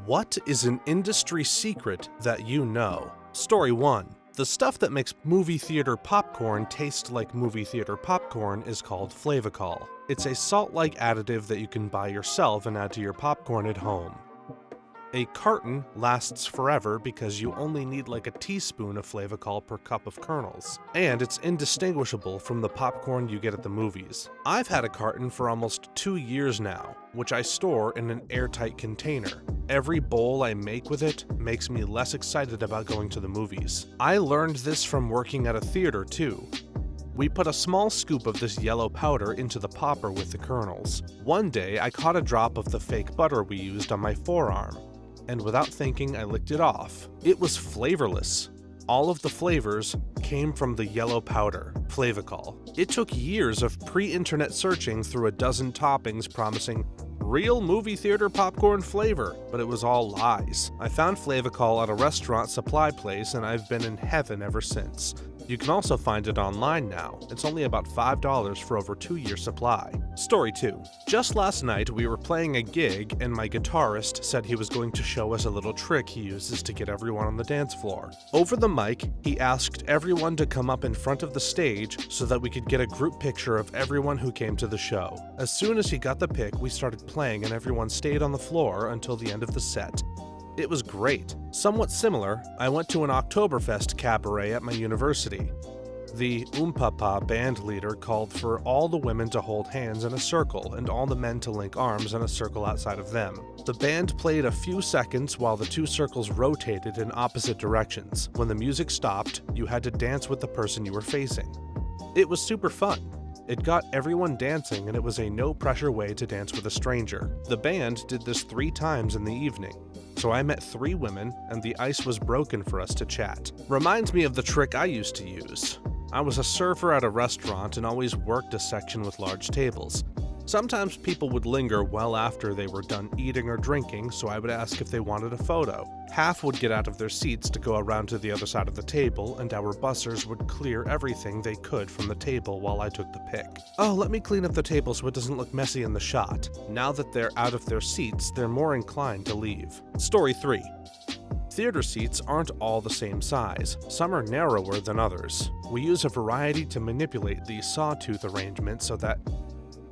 What is an industry secret that you know? Story 1. The stuff that makes movie theater popcorn taste like movie theater popcorn is called Flavacol. It's a salt-like additive that you can buy yourself and add to your popcorn at home. A carton lasts forever because you only need like a teaspoon of Flavacol per cup of kernels, and it's indistinguishable from the popcorn you get at the movies. I've had a carton for almost 2 years now, which I store in an airtight container. Every bowl I make with it makes me less excited about going to the movies. I learned this from working at a theater too. We put a small scoop of this yellow powder into the popper with the kernels. One day I caught a drop of the fake butter we used on my forearm, and without thinking I licked it off. It was flavorless. All of the flavors came from the yellow powder, Flavacol. It took years of pre-internet searching through a dozen toppings promising real movie theater popcorn flavor, but it was all lies. I found Flavacol at a restaurant supply place and I've been in heaven ever since. You can also find it online now. It's only about $5 for over 2-year supply. Story 2. Just last night we were playing a gig and my guitarist said he was going to show us a little trick he uses to get everyone on the dance floor. Over the mic, he asked everyone to come up in front of the stage so that we could get a group picture of everyone who came to the show. As soon as he got the pic, we started playing and everyone stayed on the floor until the end of the set. It was great. Somewhat similar, I went to an Oktoberfest cabaret at my university. The Papa band leader called for all the women to hold hands in a circle and all the men to link arms in a circle outside of them. The band played a few seconds while the two circles rotated in opposite directions. When the music stopped, you had to dance with the person you were facing. It was super fun. It got everyone dancing and it was a no-pressure way to dance with a stranger. The band did this 3 times in the evening. So I met 3 women, and the ice was broken for us to chat. Reminds me of the trick I used to use. I was a server at a restaurant and always worked a section with large tables. Sometimes people would linger well after they were done eating or drinking, so I would ask if they wanted a photo. Half would get out of their seats to go around to the other side of the table, and our bussers would clear everything they could from the table while I took the pic. Oh, let me clean up the table so it doesn't look messy in the shot. Now that they're out of their seats, they're more inclined to leave. Story 3. Theater seats aren't all the same size. Some are narrower than others. We use a variety to manipulate the sawtooth arrangement so that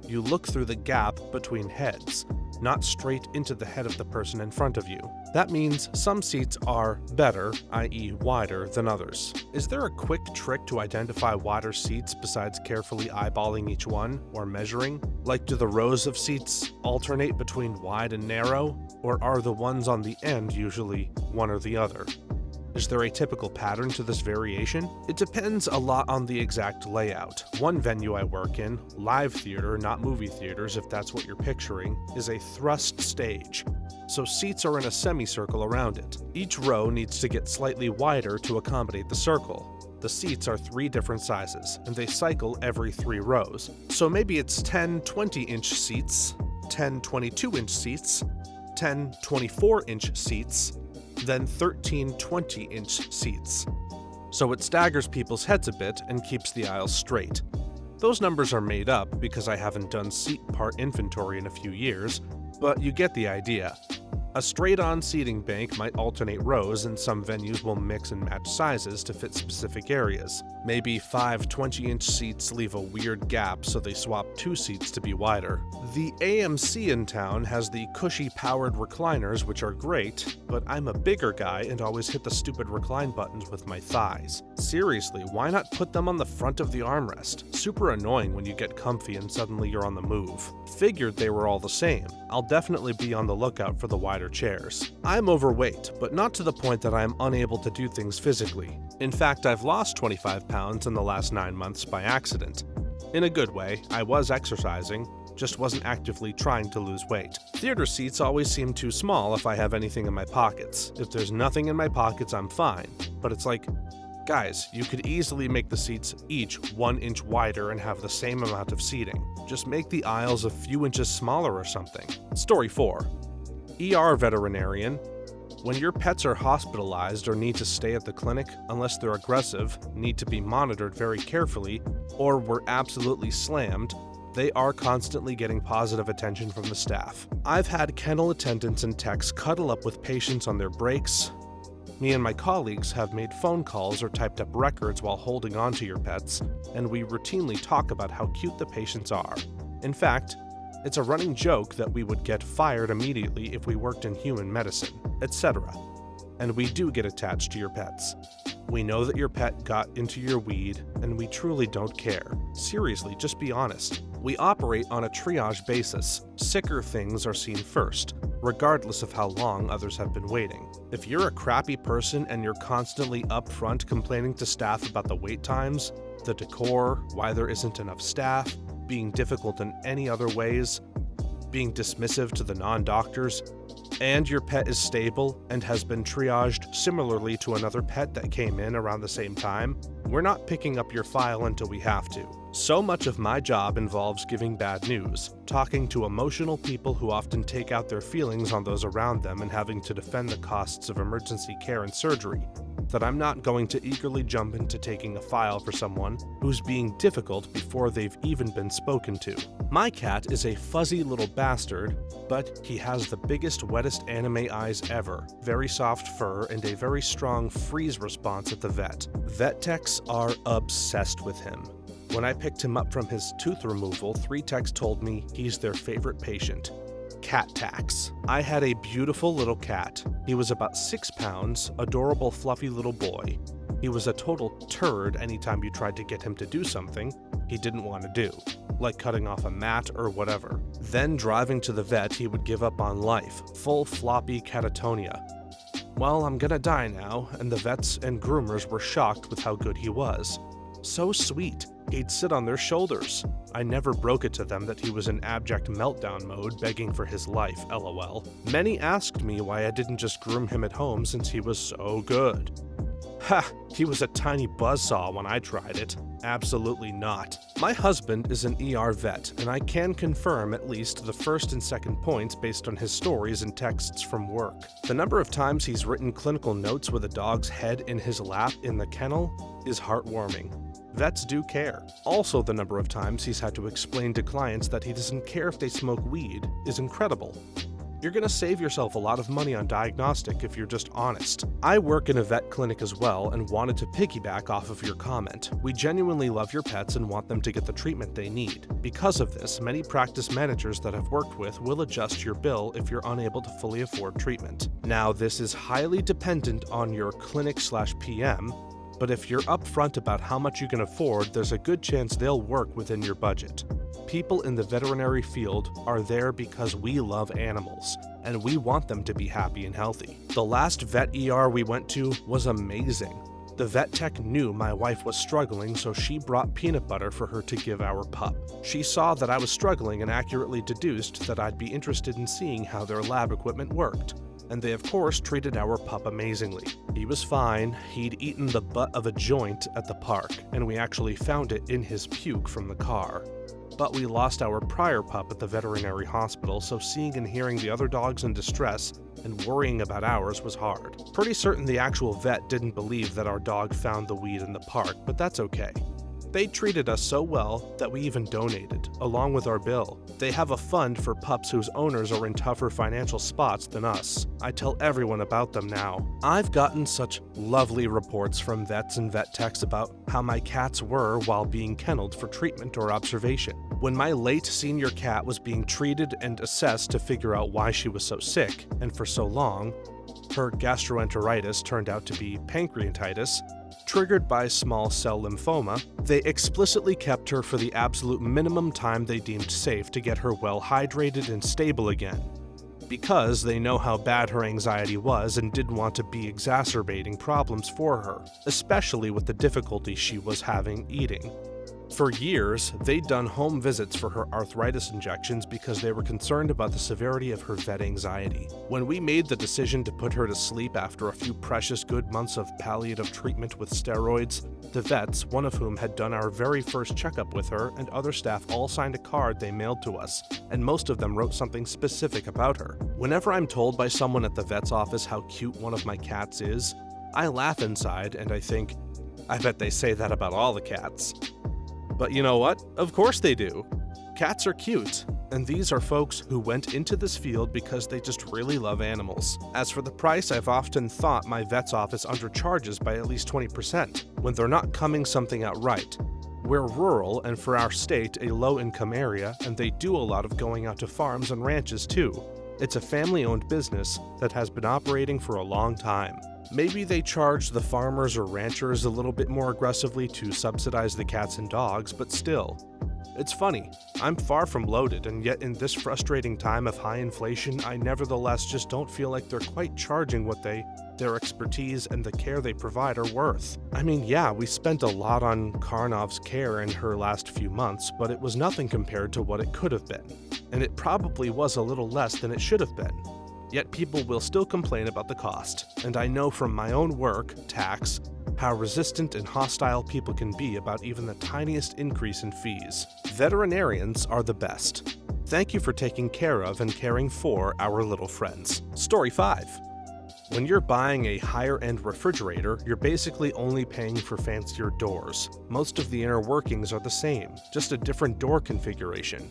you look through the gap between heads, not straight into the head of the person in front of you. That means some seats are better, i.e. wider, than others. Is there a quick trick to identify wider seats besides carefully eyeballing each one or measuring? Like, do the rows of seats alternate between wide and narrow, or are the ones on the end usually one or the other? Is there a typical pattern to this variation? It depends a lot on the exact layout. One venue I work in, live theater, not movie theaters if that's what you're picturing, is a thrust stage. So seats are in a semicircle around it. Each row needs to get slightly wider to accommodate the circle. The seats are 3 different sizes, and they cycle every 3 rows. So maybe it's 10 20-inch seats, 10 22-inch seats, 10 24-inch seats, then 13 20-inch seats. So it staggers people's heads a bit and keeps the aisles straight. Those numbers are made up because I haven't done seat part inventory in a few years, but you get the idea. A straight-on seating bank might alternate rows, and some venues will mix and match sizes to fit specific areas. Maybe 5 20-inch seats leave a weird gap, so they swap 2 seats to be wider. The AMC in town has the cushy powered recliners, which are great, but I'm a bigger guy and always hit the stupid recline buttons with my thighs. Seriously, why not put them on the front of the armrest? Super annoying when you get comfy and suddenly you're on the move. Figured they were all the same. I'll definitely be on the lookout for the wider chairs. I'm overweight, but not to the point that I am unable to do things physically. In fact, I've lost 25 pounds in the last 9 months by accident. In a good way, I was exercising, just wasn't actively trying to lose weight. Theater seats always seem too small if I have anything in my pockets. If there's nothing in my pockets, I'm fine. But it's like, guys, you could easily make the seats each 1 inch wider and have the same amount of seating. Just make the aisles a few inches smaller or something. Story 4. ER veterinarian. When your pets are hospitalized or need to stay at the clinic, unless they're aggressive, need to be monitored very carefully, or were absolutely slammed, They are constantly getting positive attention from the staff. I've had kennel attendants and techs cuddle up with patients on their breaks. Me and my colleagues have made phone calls or typed up records while holding on to your pets, and we routinely talk about how cute the patients are. In fact, it's a running joke that we would get fired immediately if we worked in human medicine, etc. And we do get attached to your pets. We know that your pet got into your weed, and we truly don't care. Seriously, just be honest. We operate on a triage basis. Sicker things are seen first, regardless of how long others have been waiting. If you're a crappy person and you're constantly upfront complaining to staff about the wait times, the decor, why there isn't enough staff, being difficult in any other ways, being dismissive to the non-doctors, and your pet is stable and has been triaged similarly to another pet that came in around the same time, we're not picking up your file until we have to. So much of my job involves giving bad news, talking to emotional people who often take out their feelings on those around them and having to defend the costs of emergency care and surgery, that I'm not going to eagerly jump into taking a file for someone who's being difficult before they've even been spoken to. My cat is a fuzzy little bastard, but he has the biggest, wettest anime eyes ever, very soft fur, and a very strong freeze response at the vet. Vet techs are obsessed with him. When I picked him up from his tooth removal, 3 techs told me he's their favorite patient. Cat tax. I had a beautiful little cat. He was about 6 pounds, adorable fluffy little boy. He was a total turd anytime you tried to get him to do something he didn't want to do, like cutting off a mat or whatever. Then driving to the vet, he would give up on life, full floppy catatonia. Well, I'm gonna die now, and the vets and groomers were shocked with how good he was. So sweet. He'd sit on their shoulders. I never broke it to them that he was in abject meltdown mode, begging for his life, lol. Many asked me why I didn't just groom him at home since he was so good. Ha! He was a tiny buzzsaw when I tried it. Absolutely not. My husband is an ER vet, and I can confirm at least the first and second points based on his stories and texts from work. The number of times he's written clinical notes with a dog's head in his lap in the kennel is heartwarming. Vets do care. Also, the number of times he's had to explain to clients that he doesn't care if they smoke weed is incredible. You're gonna save yourself a lot of money on diagnostic if you're just honest. I work in a vet clinic as well and wanted to piggyback off of your comment. We genuinely love your pets and want them to get the treatment they need. Because of this, many practice managers that I've worked with will adjust your bill if you're unable to fully afford treatment. Now, this is highly dependent on your clinic/PM, but if you're upfront about how much you can afford, there's a good chance they'll work within your budget. People in the veterinary field are there because we love animals, and we want them to be happy and healthy. The last vet ER we went to was amazing. The vet tech knew my wife was struggling, so she brought peanut butter for her to give our pup. She saw that I was struggling and accurately deduced that I'd be interested in seeing how their lab equipment worked. And they of course treated our pup amazingly. He was fine, he'd eaten the butt of a joint at the park, and we actually found it in his puke from the car. But we lost our prior pup at the veterinary hospital, so seeing and hearing the other dogs in distress and worrying about ours was hard. Pretty certain the actual vet didn't believe that our dog found the weed in the park, but that's okay. They treated us so well that we even donated, along with our bill. They have a fund for pups whose owners are in tougher financial spots than us. I tell everyone about them now. I've gotten such lovely reports from vets and vet techs about how my cats were while being kenneled for treatment or observation. When my late senior cat was being treated and assessed to figure out why she was so sick, and for so long, her gastroenteritis turned out to be pancreatitis, triggered by small cell lymphoma, they explicitly kept her for the absolute minimum time they deemed safe to get her well hydrated and stable again, because they know how bad her anxiety was and didn't want to be exacerbating problems for her, especially with the difficulty she was having eating. For years, they'd done home visits for her arthritis injections because they were concerned about the severity of her vet anxiety. When we made the decision to put her to sleep after a few precious good months of palliative treatment with steroids, the vets, one of whom had done our very first checkup with her, and other staff all signed a card they mailed to us, and most of them wrote something specific about her. Whenever I'm told by someone at the vet's office how cute one of my cats is, I laugh inside and I think, I bet they say that about all the cats. But you know what? Of course they do. Cats are cute, and these are folks who went into this field because they just really love animals. As for the price, I've often thought my vet's office undercharges by at least 20% when they're not coming something out right. We're rural and for our state a low-income area, and they do a lot of going out to farms and ranches too. It's a family-owned business that has been operating for a long time. Maybe they charge the farmers or ranchers a little bit more aggressively to subsidize the cats and dogs, but still. It's funny, I'm far from loaded, and yet in this frustrating time of high inflation, I nevertheless just don't feel like they're quite charging what their expertise and the care they provide are worth. I mean, yeah, we spent a lot on Karnov's care in her last few months, but it was nothing compared to what it could have been. And it probably was a little less than it should have been. Yet people will still complain about the cost, and I know from my own work, tax, how resistant and hostile people can be about even the tiniest increase in fees. Veterinarians are the best. Thank you for taking care of and caring for our little friends. Story 5. When you're buying a higher-end refrigerator, you're basically only paying for fancier doors. Most of the inner workings are the same, just a different door configuration.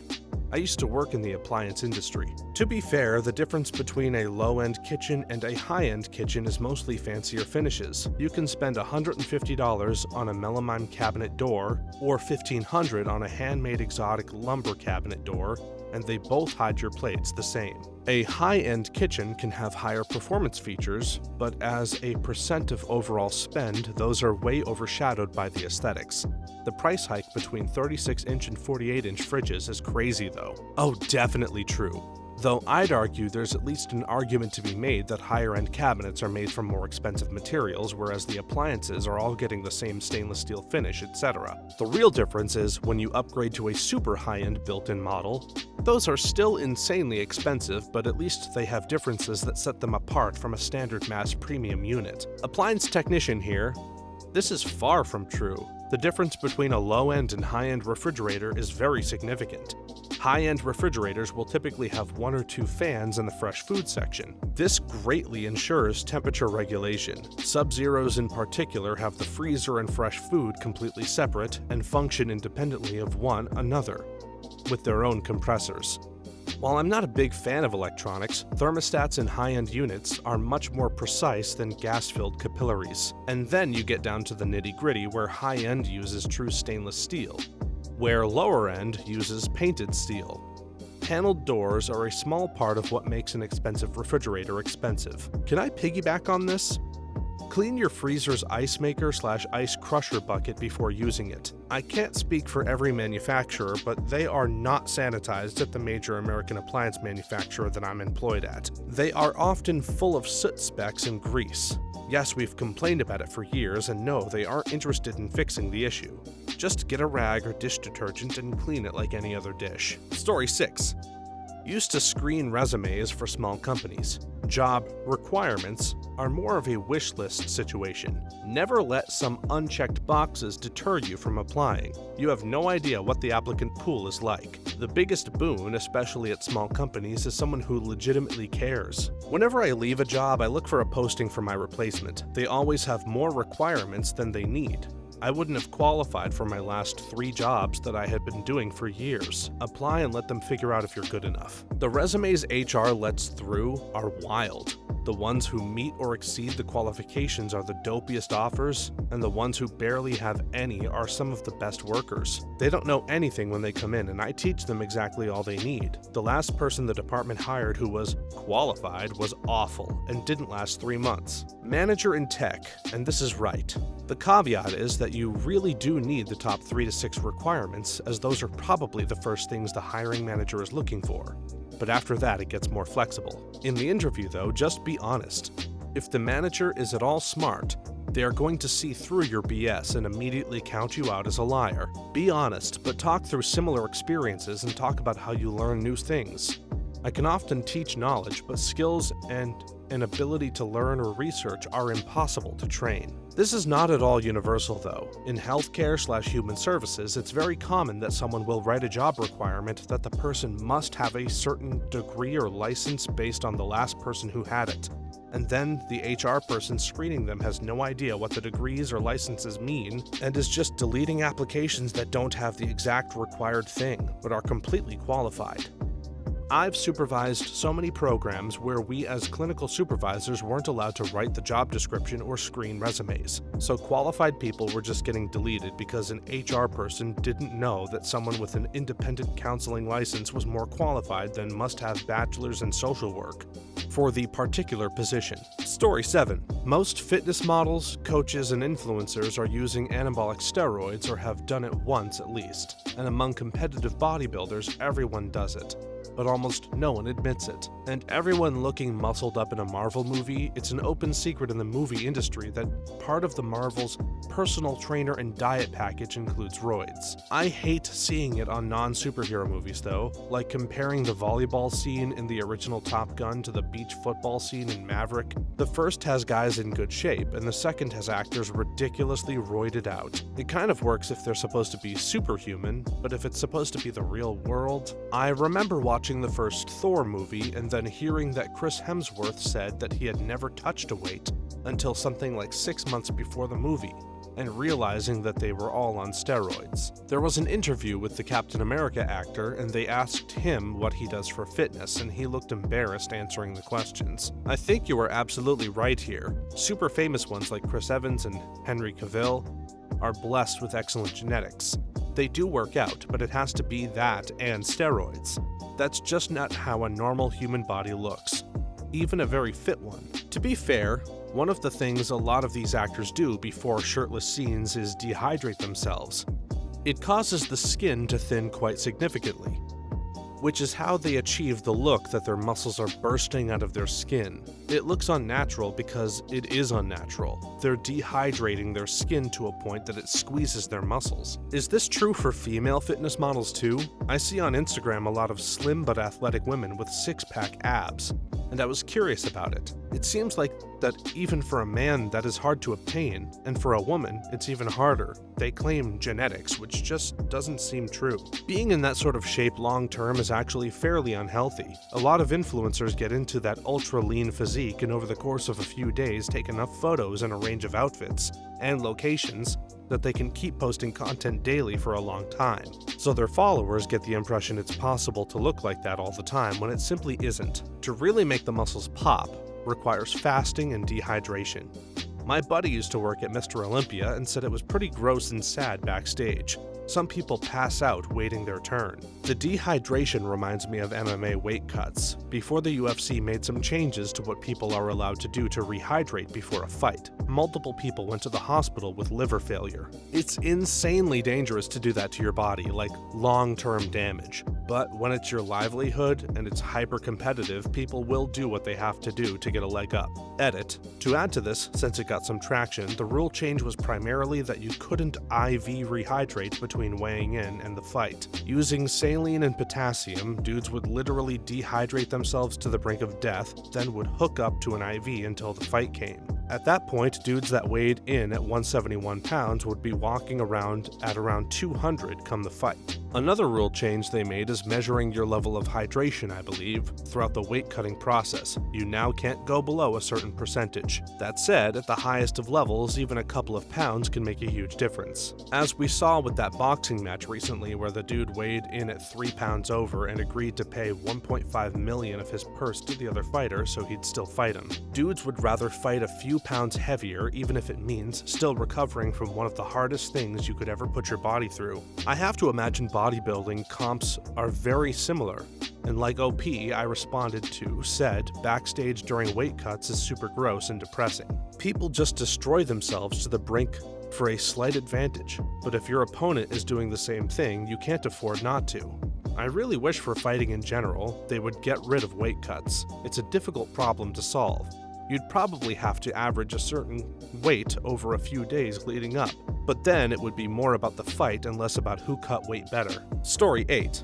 I used to work in the appliance industry. To be fair, the difference between a low-end kitchen and a high-end kitchen is mostly fancier finishes. You can spend $150 on a melamine cabinet door or $1,500 on a handmade exotic lumber cabinet door, and they both hide your plates the same. A high-end kitchen can have higher performance features, but as a percent of overall spend, those are way overshadowed by the aesthetics. The price hike between 36-inch and 48-inch fridges is crazy though. Oh, definitely true. Though I'd argue there's at least an argument to be made that higher-end cabinets are made from more expensive materials, whereas the appliances are all getting the same stainless steel finish, etc. The real difference is when you upgrade to a super high-end built-in model. Those are still insanely expensive, but at least they have differences that set them apart from a standard mass premium unit. Appliance technician here. This is far from true. The difference between a low-end and high-end refrigerator is very significant. High-end refrigerators will typically have 1 or 2 fans in the fresh food section. This greatly ensures temperature regulation. Sub-Zeros in particular have the freezer and fresh food completely separate and function independently of one another, with their own compressors. While I'm not a big fan of electronics, thermostats in high-end units are much more precise than gas-filled capillaries. And then you get down to the nitty-gritty where high-end uses true stainless steel, where lower-end uses painted steel. Paneled doors are a small part of what makes an expensive refrigerator expensive. Can I piggyback on this? Clean your freezer's ice maker/ice crusher bucket before using it. I can't speak for every manufacturer, but they are not sanitized at the major American appliance manufacturer that I'm employed at. They are often full of soot specks and grease. Yes, we've complained about it for years, and no, they aren't interested in fixing the issue. Just get a rag or dish detergent and clean it like any other dish. Story 6. Used to screen resumes for small companies. Job requirements are more of a wish list situation. Never let some unchecked boxes deter you from applying. You have no idea what the applicant pool is like. The biggest boon, especially at small companies, is someone who legitimately cares. Whenever I leave a job, I look for a posting for my replacement. They always have more requirements than they need. I wouldn't have qualified for my last 3 jobs that I had been doing for years. Apply and let them figure out if you're good enough. The resumes HR lets through are wild. The ones who meet or exceed the qualifications are the dopiest offers, and the ones who barely have any are some of the best workers. They don't know anything when they come in, and I teach them exactly all they need. The last person the department hired who was qualified was awful and didn't last 3 months. Manager in tech, and this is right. The caveat is that you really do need the top 3 to 6 requirements, as those are probably the first things the hiring manager is looking for. But after that, it gets more flexible. In the interview, though, just be honest. If the manager is at all smart, they are going to see through your BS and immediately count you out as a liar. Be honest, but talk through similar experiences and talk about how you learn new things. I can often teach knowledge, but skills and an ability to learn or research are impossible to train. This is not at all universal though. In healthcare/human services, it's very common that someone will write a job requirement that the person must have a certain degree or license based on the last person who had it. and then the HR person screening them has no idea what the degrees or licenses mean and is just deleting applications that don't have the exact required thing but are completely qualified. I've supervised so many programs where we as clinical supervisors weren't allowed to write the job description or screen resumes, so qualified people were just getting deleted because an HR person didn't know that someone with an independent counseling license was more qualified than must-have bachelors in social work for the particular position. Story 7. Most fitness models, coaches, and influencers are using anabolic steroids or have done it once at least, and among competitive bodybuilders, everyone does it. But almost no one admits it. And everyone looking muscled up in a Marvel movie, it's an open secret in the movie industry that part of the Marvel's personal trainer and diet package includes roids. I hate seeing it on non-superhero movies though, like comparing the volleyball scene in the original Top Gun to the beach football scene in Maverick. The first has guys in good shape, and the second has actors ridiculously roided out. It kind of works if they're supposed to be superhuman, but if it's supposed to be the real world... I remember watching the first Thor movie and then hearing that Chris Hemsworth said that he had never touched a weight until something like 6 months before the movie, and realizing that they were all on steroids. There was an interview with the Captain America actor, and they asked him what he does for fitness, and he looked embarrassed answering the questions. I think you are absolutely right here. Super famous ones like Chris Evans and Henry Cavill are blessed with excellent genetics. They do work out, but it has to be that and steroids. That's just not how a normal human body looks, even a very fit one. To be fair, one of the things a lot of these actors do before shirtless scenes is dehydrate themselves. It causes the skin to thin quite significantly, which is how they achieve the look that their muscles are bursting out of their skin. It looks unnatural because it is unnatural. They're dehydrating their skin to a point that it squeezes their muscles. Is this true for female fitness models too? I see on Instagram a lot of slim but athletic women with six-pack abs, and I was curious about it. It seems like that even for a man that is hard to obtain, and for a woman it's even harder. They claim genetics, which just doesn't seem true. Being in that sort of shape long term is actually fairly unhealthy. A lot of influencers get into that ultra lean physique and over the course of a few days take enough photos in a range of outfits and locations that they can keep posting content daily for a long time. So their followers get the impression it's possible to look like that all the time when it simply isn't. To really make the muscles pop requires fasting and dehydration. My buddy used to work at Mr. Olympia and said it was pretty gross and sad backstage. Some people pass out waiting their turn. The dehydration reminds me of MMA weight cuts. Before the UFC made some changes to what people are allowed to do to rehydrate before a fight, multiple people went to the hospital with liver failure. It's insanely dangerous to do that to your body, like long-term damage. But when it's your livelihood and it's hyper-competitive, people will do what they have to do to get a leg up. Edit. To add to this, since it got some traction, the rule change was primarily that you couldn't IV rehydrate between weighing in and the fight. Using saline and potassium, dudes would literally dehydrate themselves to the brink of death, then would hook up to an IV until the fight came. At that point, dudes that weighed in at 171 pounds would be walking around at around 200 come the fight. Another rule change they made is measuring your level of hydration, I believe, throughout the weight cutting process. You now can't go below a certain percentage. That said, at the highest of levels, even a couple of pounds can make a huge difference. As we saw with that boxing match recently where the dude weighed in at 3 pounds over and agreed to pay $1.5 million of his purse to the other fighter so he'd still fight him. Dudes would rather fight a few pounds heavier, even if it means still recovering from one of the hardest things you could ever put your body through. I have to imagine bodybuilding comps are very similar, and like OP, I responded to, said, backstage during weight cuts is super gross and depressing. People just destroy themselves to the brink for a slight advantage, but if your opponent is doing the same thing, you can't afford not to. I really wish for fighting in general, they would get rid of weight cuts. It's a difficult problem to solve. You'd probably have to average a certain weight over a few days leading up, but then it would be more about the fight and less about who cut weight better. Story 8.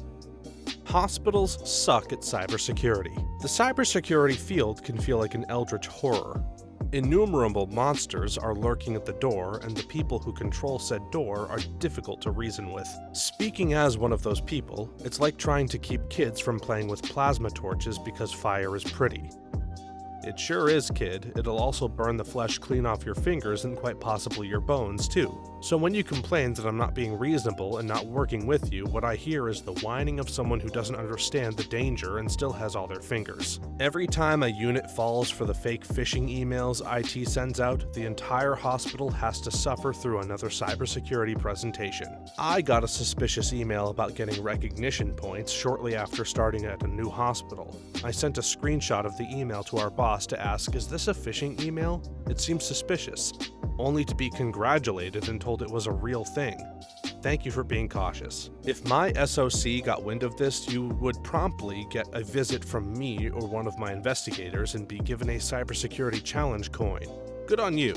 Hospitals suck at cybersecurity. The cybersecurity field can feel like an eldritch horror. Innumerable monsters are lurking at the door, and the people who control said door are difficult to reason with. Speaking as one of those people, it's like trying to keep kids from playing with plasma torches because fire is pretty. It sure is, kid. It'll also burn the flesh clean off your fingers and quite possibly your bones, too. So when you complain that I'm not being reasonable and not working with you, what I hear is the whining of someone who doesn't understand the danger and still has all their fingers. Every time a unit falls for the fake phishing emails IT sends out, the entire hospital has to suffer through another cybersecurity presentation. I got a suspicious email about getting recognition points shortly after starting at a new hospital. I sent a screenshot of the email to our boss to ask, "Is this a phishing email? It seems suspicious," only to be congratulated and told it was a real thing. Thank you for being cautious. If my SOC got wind of this, you would promptly get a visit from me or one of my investigators and be given a cybersecurity challenge coin. Good on you.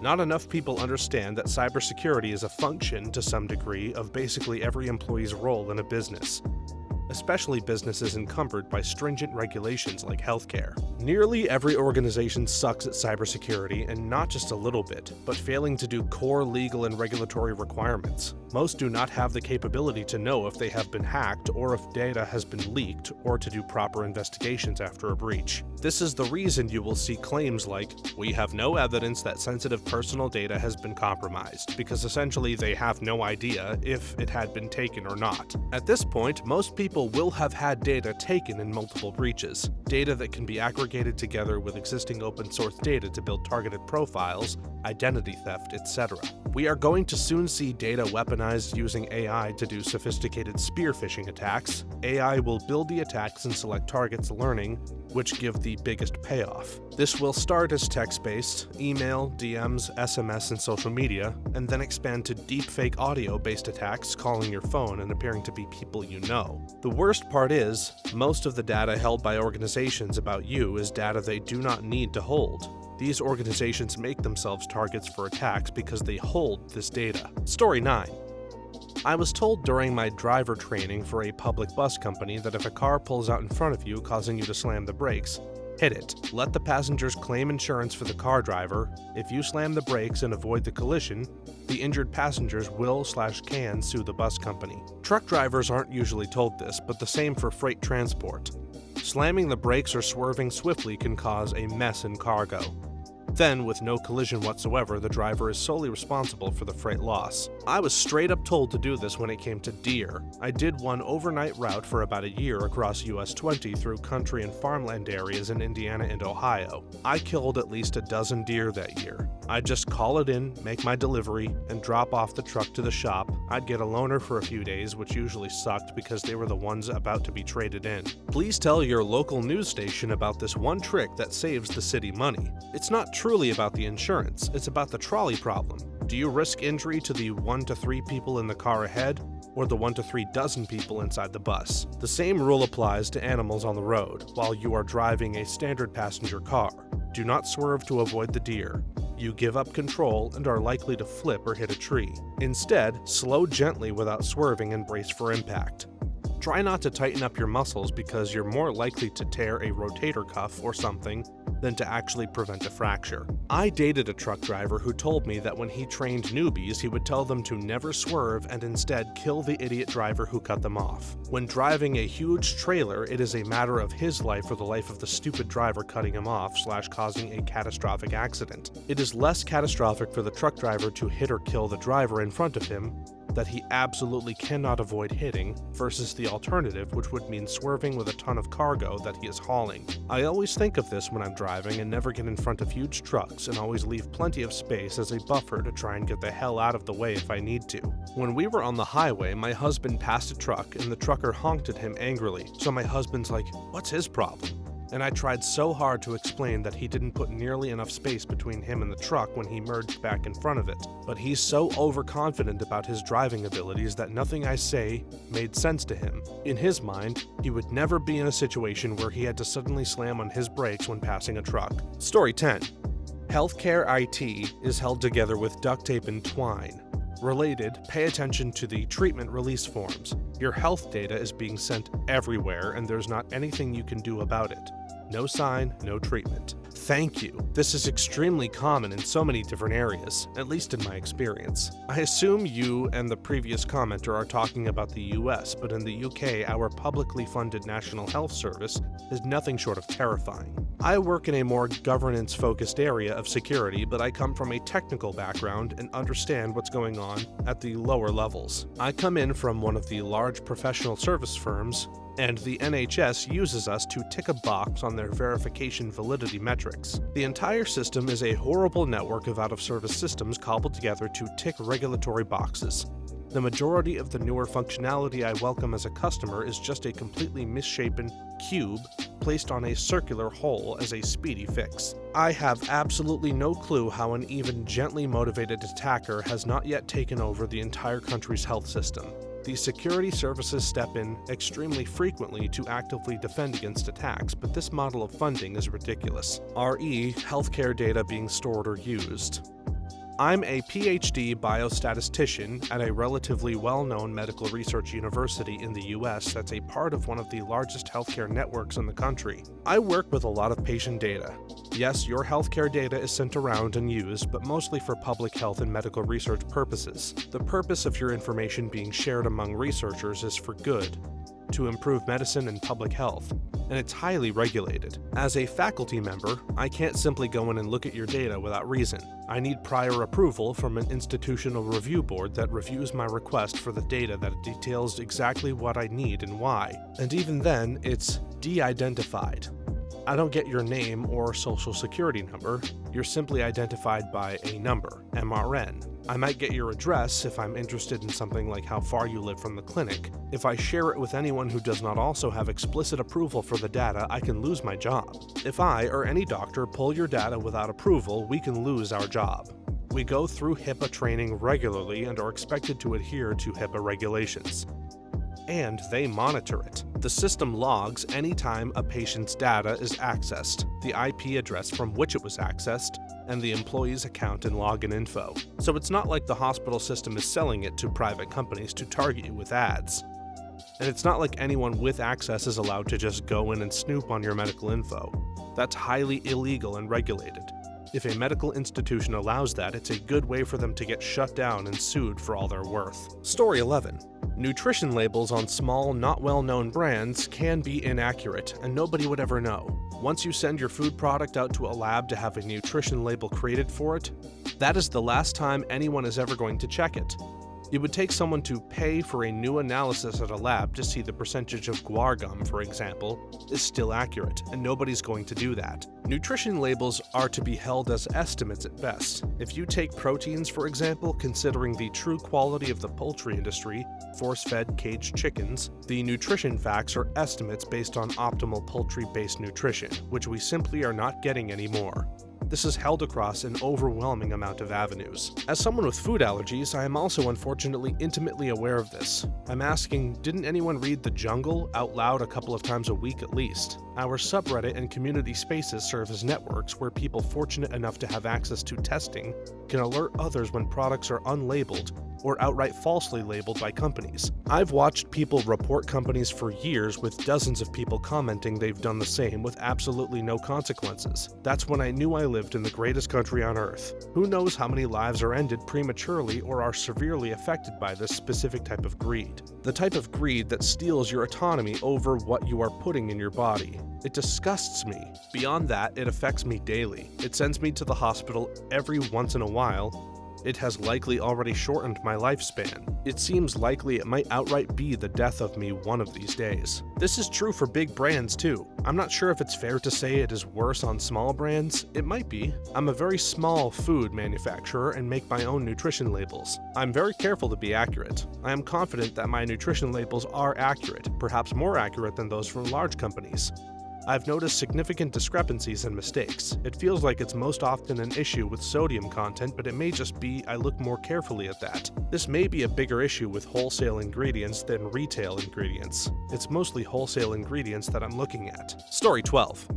Not enough people understand that cybersecurity is a function, to some degree, of basically every employee's role in a business, especially businesses encumbered by stringent regulations like healthcare. Nearly every organization sucks at cybersecurity, and not just a little bit, but failing to do core legal and regulatory requirements. Most do not have the capability to know if they have been hacked or if data has been leaked, or to do proper investigations after a breach. This is the reason you will see claims like, "We have no evidence that sensitive personal data has been compromised," because essentially they have no idea if it had been taken or not. At this point, most people will have had data taken in multiple breaches, data that can be aggregated together with existing open source data to build targeted profiles, identity theft, etc. We are going to soon see data weaponized using AI to do sophisticated spear phishing attacks. AI will build the attacks and select targets learning, which give the biggest payoff. This will start as text-based, email, DMs, SMS, and social media, and then expand to deepfake audio-based attacks calling your phone and appearing to be people you know. The worst part is, most of the data held by organizations about you is data they do not need to hold. These organizations make themselves targets for attacks because they hold this data. Story 9. I was told during my driver training for a public bus company that if a car pulls out in front of you causing you to slam the brakes, hit it. Let the passengers claim insurance for the car driver. If you slam the brakes and avoid the collision, the injured passengers will/can sue the bus company. Truck drivers aren't usually told this, but the same for freight transport. Slamming the brakes or swerving swiftly can cause a mess in cargo. Then, with no collision whatsoever, the driver is solely responsible for the freight loss. I was straight up told to do this when it came to deer. I did one overnight route for about a year across US 20 through country and farmland areas in Indiana and Ohio. I killed at least a dozen deer that year. I'd just call it in, make my delivery, and drop off the truck to the shop. I'd get a loaner for a few days, which usually sucked because they were the ones about to be traded in. Please tell your local news station about this one trick that saves the city money. It's not truly about the insurance, it's about the trolley problem. Do you risk injury to the 1 to 3 people in the car ahead, or the 1 to 3 dozen people inside the bus? The same rule applies to animals on the road while you are driving a standard passenger car. Do not swerve to avoid the deer. You give up control and are likely to flip or hit a tree. Instead, slow gently without swerving and brace for impact. Try not to tighten up your muscles because you're more likely to tear a rotator cuff or something than to actually prevent a fracture. I dated a truck driver who told me that when he trained newbies, he would tell them to never swerve and instead kill the idiot driver who cut them off. When driving a huge trailer, it is a matter of his life or the life of the stupid driver cutting him off/causing a catastrophic accident. It is less catastrophic for the truck driver to hit or kill the driver in front of him that he absolutely cannot avoid hitting, versus the alternative, which would mean swerving with a ton of cargo that he is hauling. I always think of this when I'm driving and never get in front of huge trucks, and always leave plenty of space as a buffer to try and get the hell out of the way if I need to. When we were on the highway, my husband passed a truck and the trucker honked at him angrily, so my husband's like, "What's his problem?" And I tried so hard to explain that he didn't put nearly enough space between him and the truck when he merged back in front of it. But he's so overconfident about his driving abilities that nothing I say made sense to him. In his mind, he would never be in a situation where he had to suddenly slam on his brakes when passing a truck. Story 10. Healthcare IT is held together with duct tape and twine. Related, pay attention to the treatment release forms. Your health data is being sent everywhere and there's not anything you can do about it. No sign, no treatment. Thank you. This is extremely common in so many different areas, at least in my experience. I assume you and the previous commenter are talking about the US, but in the UK, our publicly funded National Health Service is nothing short of terrifying. I work in a more governance-focused area of security, but I come from a technical background and understand what's going on at the lower levels. I come in from one of the large professional service firms, and the NHS uses us to tick a box on their verification validity metrics. The entire system is a horrible network of out-of-service systems cobbled together to tick regulatory boxes. The majority of the newer functionality I welcome as a customer is just a completely misshapen cube placed on a circular hole as a speedy fix. I have absolutely no clue how an even gently motivated attacker has not yet taken over the entire country's health system. The security services step in extremely frequently to actively defend against attacks, but this model of funding is ridiculous. RE, healthcare data being stored or used. I'm a PhD biostatistician at a relatively well-known medical research university in the US that's a part of one of the largest healthcare networks in the country. I work with a lot of patient data. Yes, your healthcare data is sent around and used, but mostly for public health and medical research purposes. The purpose of your information being shared among researchers is for good, to improve medicine and public health, and it's highly regulated. As a faculty member, I can't simply go in and look at your data without reason. I need prior approval from an institutional review board that reviews my request for the data that details exactly what I need and why. And even then, it's de-identified. I don't get your name or social security number. You're simply identified by a number, MRN. I might get your address if I'm interested in something like how far you live from the clinic. If I share it with anyone who does not also have explicit approval for the data, I can lose my job. If I or any doctor pull your data without approval, we can lose our job. We go through HIPAA training regularly and are expected to adhere to HIPAA regulations. And they monitor it. The system logs anytime a patient's data is accessed, the IP address from which it was accessed, and the employee's account and login info. So it's not like the hospital system is selling it to private companies to target you with ads. And it's not like anyone with access is allowed to just go in and snoop on your medical info. That's highly illegal and regulated. If a medical institution allows that, it's a good way for them to get shut down and sued for all they're worth. Story 11. Nutrition labels on small, not well-known brands can be inaccurate, and nobody would ever know. Once you send your food product out to a lab to have a nutrition label created for it, that is the last time anyone is ever going to check it. It would take someone to pay for a new analysis at a lab to see the percentage of guar gum, for example, is still accurate, and nobody's going to do that. Nutrition labels are to be held as estimates at best. If you take proteins, for example, considering the true quality of the poultry industry, force-fed caged chickens, the nutrition facts are estimates based on optimal poultry-based nutrition, which we simply are not getting anymore. This is held across an overwhelming amount of avenues. As someone with food allergies, I am also unfortunately intimately aware of this. I'm asking, didn't anyone read The Jungle out loud a couple of times a week at least? Our subreddit and community spaces serve as networks where people fortunate enough to have access to testing can alert others when products are unlabeled or outright falsely labeled by companies. I've watched people report companies for years with dozens of people commenting they've done the same with absolutely no consequences. That's when I knew I lived in the greatest country on earth. Who knows how many lives are ended prematurely or are severely affected by this specific type of greed. The type of greed that steals your autonomy over what you are putting in your body. It disgusts me. Beyond that, it affects me daily. It sends me to the hospital every once in a while. It has likely already shortened my lifespan. It seems likely it might outright be the death of me one of these days. This is true for big brands too. I'm not sure if it's fair to say it is worse on small brands. It might be. I'm a very small food manufacturer and make my own nutrition labels. I'm very careful to be accurate. I am confident that my nutrition labels are accurate, perhaps more accurate than those from large companies. I've noticed significant discrepancies and mistakes. It feels like it's most often an issue with sodium content, but it may just be I look more carefully at that. This may be a bigger issue with wholesale ingredients than retail ingredients. It's mostly wholesale ingredients that I'm looking at. Story 12.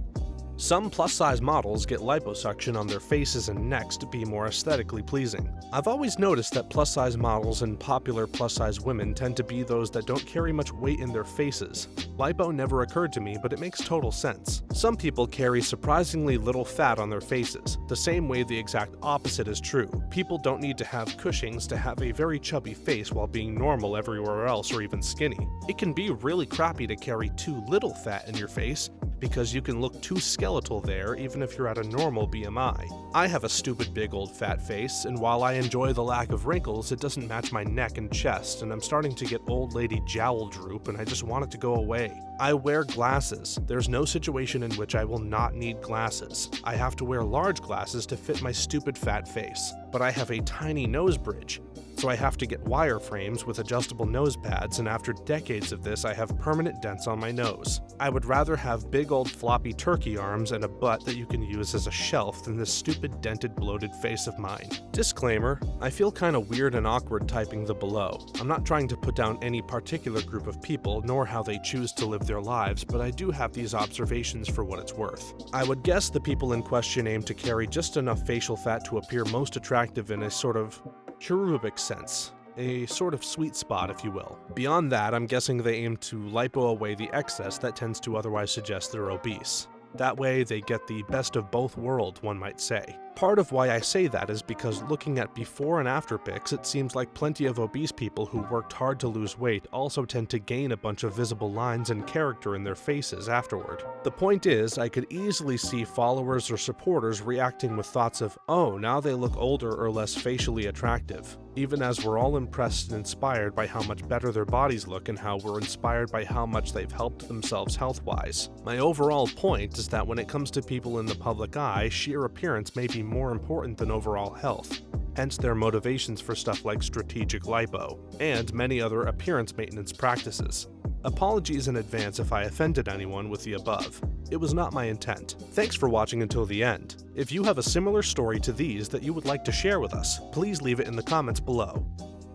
Some plus-size models get liposuction on their faces and necks to be more aesthetically pleasing. I've always noticed that plus-size models and popular plus-size women tend to be those that don't carry much weight in their faces. Lipo never occurred to me, but it makes total sense. Some people carry surprisingly little fat on their faces. The same way the exact opposite is true. People don't need to have Cushing's to have a very chubby face while being normal everywhere else or even skinny. It can be really crappy to carry too little fat in your face, because you can look too skeletal there even if you're at a normal BMI. I have a stupid big old fat face, and while I enjoy the lack of wrinkles, it doesn't match my neck and chest, and I'm starting to get old lady jowl droop and I just want it to go away. I wear glasses. There's no situation in which I will not need glasses. I have to wear large glasses to fit my stupid fat face, but I have a tiny nose bridge, so I have to get wire frames with adjustable nose pads, and after decades of this, I have permanent dents on my nose. I would rather have big old floppy turkey arms and a butt that you can use as a shelf than this stupid dented bloated face of mine. Disclaimer, I feel kinda weird and awkward typing the below. I'm not trying to put down any particular group of people, nor how they choose to live their lives, but I do have these observations for what it's worth. I would guess the people in question aim to carry just enough facial fat to appear most attractive in a sort of cherubic sense, a sort of sweet spot, if you will. Beyond that, I'm guessing they aim to lipo away the excess that tends to otherwise suggest they're obese. That way, they get the best of both worlds, one might say. Part of why I say that is because looking at before and after pics, it seems like plenty of obese people who worked hard to lose weight also tend to gain a bunch of visible lines and character in their faces afterward. The point is, I could easily see followers or supporters reacting with thoughts of, oh, now they look older or less facially attractive, even as we're all impressed and inspired by how much better their bodies look and how we're inspired by how much they've helped themselves health-wise. My overall point is that when it comes to people in the public eye, sheer appearance may be more important than overall health, hence their motivations for stuff like strategic lipo, and many other appearance maintenance practices. Apologies in advance if I offended anyone with the above. It was not my intent. Thanks for watching until the end. If you have a similar story to these that you would like to share with us, please leave it in the comments below.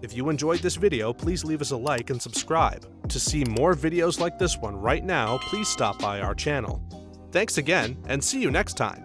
If you enjoyed this video, please leave us a like and subscribe. To see more videos like this one right now, please stop by our channel. Thanks again, and see you next time!